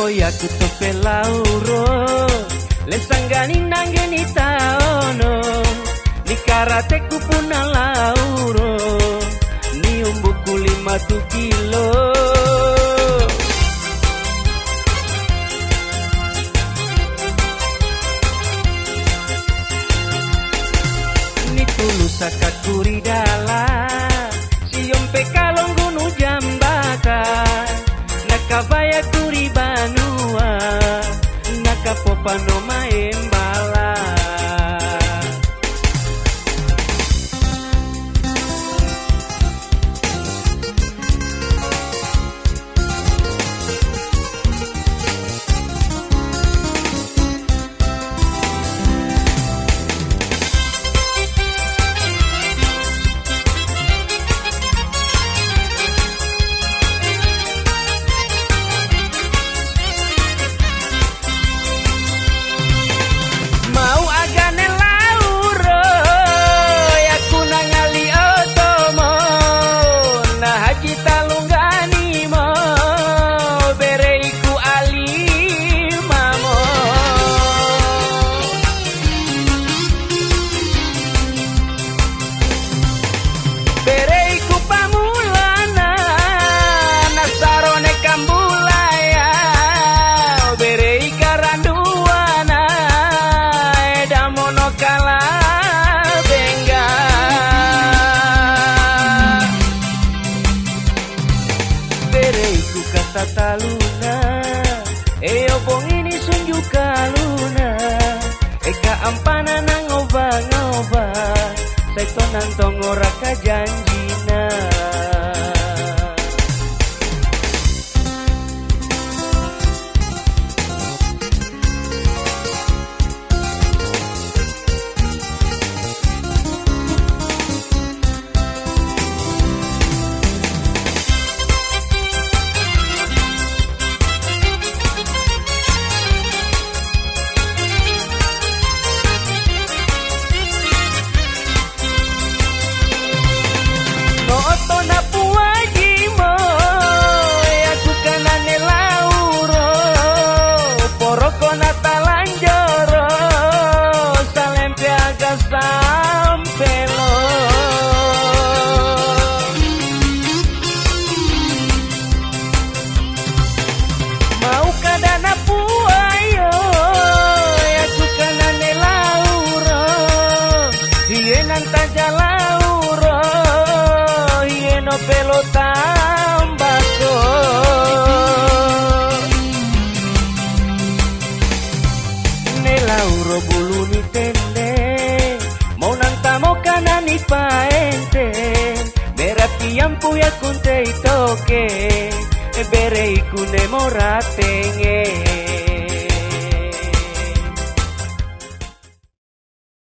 ya kutope lauro lesangani nangeni taono ni karate kupuna lauro ni umbuku 5 kilo ni tulusa kakuridala siompe kalong gunu jambaka nakabaya kuri banua nakapopa no maembala kata luna obong ini sunjuk kaluna eka ampana nang oba saito nang tongora ka janjina pelo tambako ne lauro bulu ni tende mau nantamo kanani paente berarti ampu ya kunte itoke berei kune moratenge